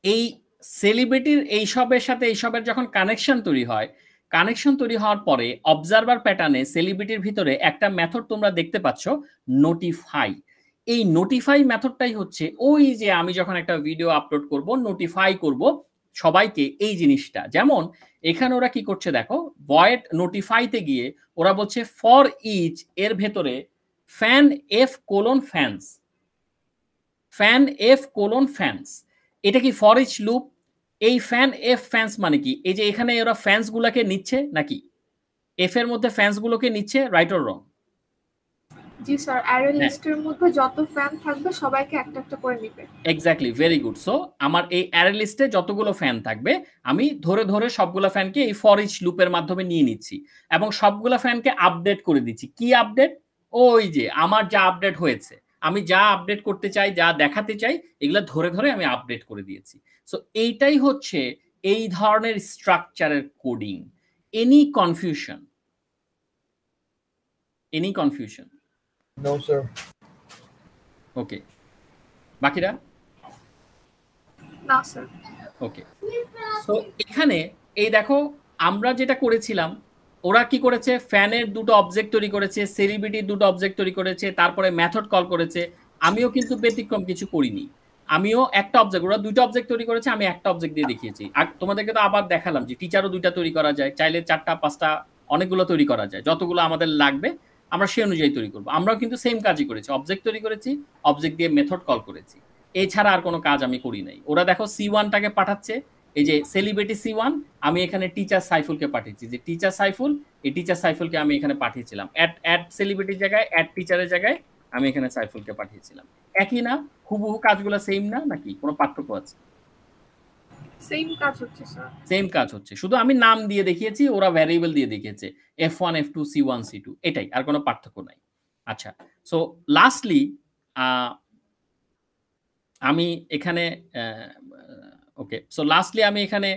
এই সেলিব্রিটির এইসবের সাথে এইসবের যখন কানেকশন তৈরি হয়, কানেকশন তৈরি হওয়ার পরে অবজারভার প্যাটার্নে সেলিব্রিটির ভিতরে একটা মেথড তোমরা দেখতে পাচ্ছ, নোটিফাই। এই নোটিফাই মেথডটাই হচ্ছে ওই যে আমি যখন একটা ভিডিও আপলোড করব, নোটিফাই করব সবাইকে এই জিনিসটা, যেমন এখানে ওরা কি করছে দেখো, ভয়েড নোটিফাইতে গিয়ে ওরা বলছে ফর ইচ এর ভেতরে fan F colon fans, fan F colon fans, এটা কি ফর ইচ লুপ? এই ফ্যান এফ ফ্যান্স মানে কি? এই যে এখানে ওরা ফ্যান্স গুলাকে নিচ্ছে নাকি এফ এর মধ্যে ফ্যান্স গুলোকে নিচ্ছে, রাইট অর রং? জি স্যার, অ্যারে লিস্টের মধ্যে যত ফ্যান থাকবে সবাইকে একটা একটা করে নেবে। Exactly, very good. সো আমার এই অ্যারে লিস্টে যতগুলো ফ্যান থাকবে আমি ধরে ধরে সবগুলো ফ্যানকে এই ফর ইচ লুপের মাধ্যমে নিয়ে নিচ্ছি এবং সবগুলো ফ্যানকে আপডেট করে দিচ্ছি। কি আপডেট? ওই যে আমার যা আপডেট হয়েছে, আমি যা আপডেট করতে চাই, যা দেখাতে চাই, এগুলো ধরে ধরে আমি আপডেট করে দিয়েছি। সো এইটাই হচ্ছে এই ধরনের স্ট্রাকচারের কোডিং। Any confusion? Any confusion? No sir. Okay, বাকিরা? না স্যার। ওকে, সো এখানে এই দেখো আমরা যেটা করেছিলাম, ওরা কি করেছে, ফ্যানের দুটো অবজেক্ট তৈরি করেছে, সেলিব্রিটির দুটো অবজেক্ট তৈরি করেছে, তারপরে মেথড কল করেছে। আমিও কিন্তু ব্যতিক্রম কিছু করিনি, আমিও একটা অবজেক্ট, ওরা দুটো অবজেক্ট তৈরি করেছে, আমি একটা অবজেক্ট দিয়ে দেখিয়েছি। আর তোমাদেরকে তো আবার দেখালাম যে টিচারও দুইটা তৈরি করা যায়, চাইলে 4টা 5টা অনেকগুলো তৈরি করা যায়, যতগুলো আমাদের লাগবে আমরা সেই অনুযায়ী তৈরি করবো। আমরাও কিন্তু সেম কাজই করেছি, অবজেক্ট তৈরি করেছি, অবজেক্ট দিয়ে মেথড কল করেছি, এছাড়া আর কোনো কাজ আমি করি নাই। ওরা দেখো C1টাকে পাঠাচ্ছে, এই যে সেলিব্রিটি C1, আমি এখানে টিচার সাইফুলকে পাঠিয়েছি, যে টিচার সাইফুল, এই টিচার সাইফুলকে আমি এখানে পাঠিয়েছিলাম, অ্যাড সেলিব্রিটির জায়গায় অ্যাড টিচারের জায়গায় আমি এখানে সাইফুলকে পাঠিয়েছিলাম। একই না? হুবহু কাজগুলো সেম না, নাকি কোনো পার্থক্য আছে? সেম কাজ হচ্ছে স্যার। সেম কাজ হচ্ছে, শুধু আমি নাম দিয়ে দেখিয়েছি, ওরা ভ্যারিয়েবল দিয়ে দেখিয়েছে, F1 F2 C1 C2, এটাই, আর কোনো পার্থক্য নাই। আচ্ছা, সো লাস্টলি আমি এখানে ওকে, সো লাস্টলি আমি এখানে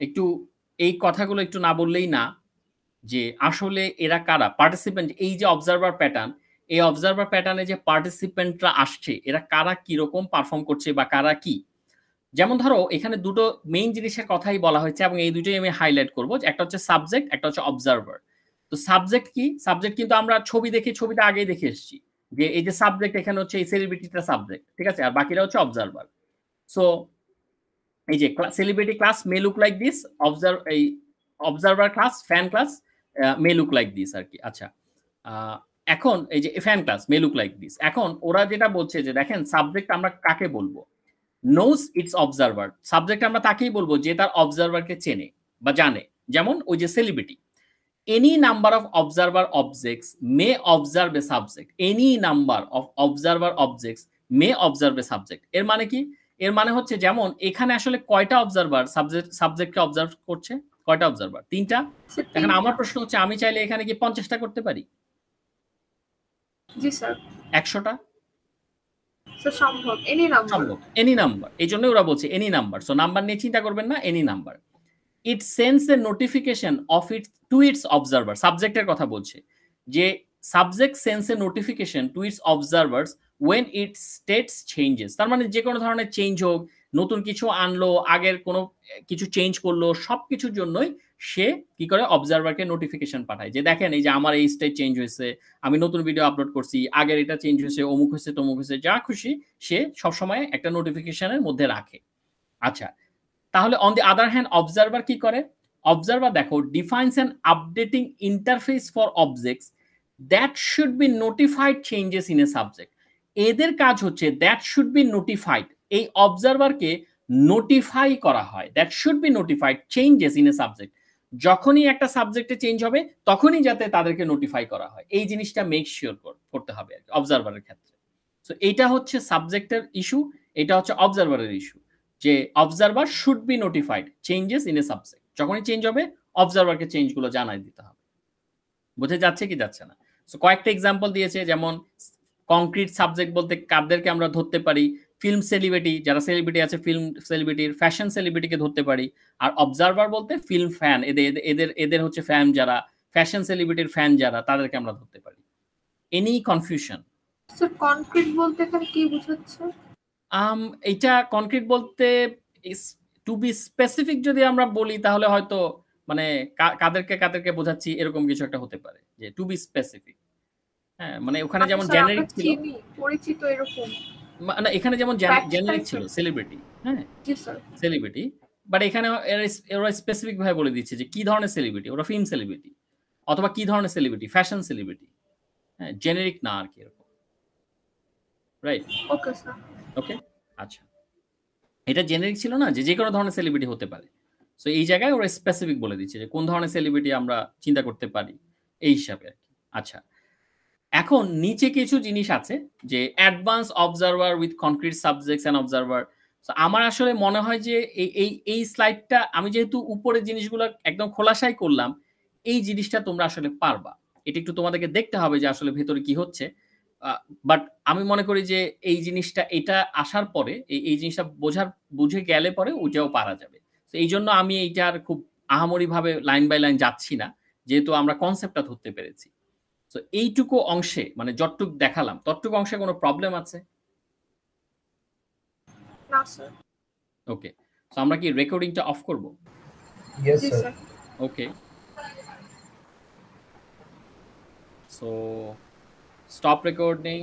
একটু এই কথাগুলো একটু না বললেই না, যে আসলে এরা কারা পার্টিসিপেন্ট। এই যে অবজারভার প্যাটার্ন, এই অবজারভার প্যাটার্নে যে পার্টিসিপেন্টরা আসছে, এরা কারা কিরকম পারফর্ম করছে বা কারা কি। যেমন ধরো এখানে দুটো মেইন জিনিসের কথাই বলা হয়েছে এবং এই দুটোই আমি হাইলাইট করবো, একটা হচ্ছে সাবজেক্ট, একটা হচ্ছে অবজারভার। তো সাবজেক্ট কি? সাবজেক্ট কিন্তু আমরা ছবি দেখে, ছবিটা আগেই দেখে এসেছি, যে এই যে সাবজেক্ট এখানে হচ্ছে এই সেলিব্রিটিটা সাবজেক্ট, ঠিক আছে, আর বাকিরা হচ্ছে অবজারভার। সো এই যে celebrity class may look like this, observer class, fan class may look like this আর কি। আচ্ছা, এখন এই যে fan class may look like this, এখন ওরা যেটা বলছে যে দেখেন সাবজেক্ট আমরা কাকে বলবো, নোজ ইটস অবজারভার। সাবজেক্ট আমরা তাকেই বলবো যে তার অবজারভারকে চেনে বা জানে। যেমন ওই যে celebrity, any number of observer objects May observe A subject, any number of observer objects May observe A subject. এর মানে কি? এর মানে হচ্ছে যেমন এখানে আসলে কয়টা অবজারভার সাবজেক্টকে অবজার্ভ করছে, কয়টা অবজারভার? 3টা। এখন আমার প্রশ্ন হচ্ছে আমি চাইলে এখানে কি 50টা করতে পারি? জি স্যার। 100টা? সম্ভব, এনি নাম্বার। সম্ভব, এনি নাম্বার। এই জন্যই ওরা বলছে এনি নাম্বার। সো নাম্বার নিয়ে চিন্তা করবেন না, any number. It sends a notification of its to its observer. সাবজেক্টের কথা বলছে, যে subject sends a notification to its observers when its states changes। তার মানে যে কোনো ধরনের চেঞ্জ হোক, নতুন কিছু আনলো, আগের কোনো কিছু চেঞ্জ করলো, সবকিছুর জন্যই সে কি করে অবজারভারকে নোটিফিকেশন পাঠায়, যে দেখেন এই যে আমার এই স্টেট চেঞ্জ হয়েছে, আমি নতুন ভিডিও আপলোড করছি, আগের এটা চেঞ্জ হয়েছে, অমুক হয়েছে, তমুক হয়েছে, যা খুশি সে সবসময় একটা নোটিফিকেশনের মধ্যে রাখে। আচ্ছা, তাহলে on the other hand observer কি করে? অবজারভার দেখো defines an updating interface for objects that should be notified changes in a subject. এদের কাজ হচ্ছে দ্যাট শুড বি নোটিফাইড, এই অবজারভারকে নোটিফাই করা হয়, that should be notified changes in a subject. যখনই একটা সাবজেক্টে চেঞ্জ হবে তখনই যাতে তাদেরকে নোটিফাই করা হয়, এই জিনিসটা মেক শিওর করতে হবে আর কি অবজারভারের ক্ষেত্রে। সো এইটা হচ্ছে সাবজেক্টের ইস্যু, এটা হচ্ছে অবজারভারের ইস্যু, যে observer should be notified changes in a subject. যখনই চেঞ্জ হবে অবজারভারকে চেঞ্জগুলো জানাই দিতে হবে। বুঝে যাচ্ছে কি যাচ্ছে না? সো কয়েকটা এক্সাম্পল দিয়েছে, যেমন কংক্রিট সাবজেক্ট বলতে কাদেরকে আমরা ধরতে পারি, ফিল্ম সেলিব্রিটি, যারা সেলিব্রিটি আছে ফিল্ম সেলিব্রিটির, ফ্যাশন সেলিব্রিটিকে ধরতে পারি। আর অবজারভার বলতে ফিল্ম ফ্যান, এদের হচ্ছে ফ্যান যারা, ফ্যাশন সেলিব্রিটির ফ্যান যারা, তাদেরকে আমরা ধরতে পারি। Any confusion? স্যার কনক্রিট বলতে এখানে কি বোঝাচ্ছে? এইটা কনক্রিট বলতে টু বি স্পেসিফিক যদি আমরা বলি তাহলে হয়তো মানে কাদেরকে কাদেরকে বোঝাচ্ছি এরকম কিছু একটা হতে পারে, যে টু বি স্পেসিফিক। হ্যাঁ, মানে ওখানে যেমন জেনারিক ছিল, পরিচিত এরকম, মানে এখানে যেমন জেনারিক ছিল সেলিব্রিটি, হ্যাঁ জি স্যার, সেলিব্রিটি, বাট এখানে ওরা স্পেসিফিক ভাবে বলে দিচ্ছে যে কি ধরনের সেলিব্রিটি, ওরা ফিল্ম সেলিব্রিটি অথবা কি ধরনের সেলিব্রিটি, ফ্যাশন সেলিব্রিটি, হ্যাঁ, জেনেরিক না আর কি এরকম, রাইট? Okay sir. ওকে, আচ্ছা, এটা জেনেরিক ছিল না যে যে কোনো ধরনের সেলিব্রিটি হতে পারে। সো এই জায়গায় ওরা স্পেসিফিক বলে দিচ্ছে যে কোন ধরনের সেলিব্রিটি আমরা চিন্তা করতে পারি এই হিসাবে আর কি। আচ্ছা, এখন নিচে কিছু জিনিস আছে যে advance observer with concrete subjects and observer. আমার আসলে মনে হয় যে এই স্লাইডটা আমি যেহেতু উপরের জিনিসগুলো একদম খোলাসাই করলাম, এই জিনিসটা তোমরা আসলে পারবা। এটা একটু তোমাদেরকে দেখতে হবে যে আসলে ভেতরে কি হচ্ছে। বাট আমি মনে করি যে এই জিনিসটা এটা আসার পরে এই জিনিসটা বুঝে গেলে পরে ওইটাও পারা যাবে। তো এই জন্য আমি এইটার খুব আহামরি ভাবে লাইন বাই লাইন যাচ্ছি না, যেহেতু আমরা কনসেপ্টটা ধরতে পেরেছি। তো এইটুকু অংশে মানে যতটুক দেখালাম ততটুকু অংশে কোনো প্রবলেম আছে? না স্যার। ওকে, সো আমরা কি রেকর্ডিংটা অফ করব? Yes sir. Okay, so stop recording.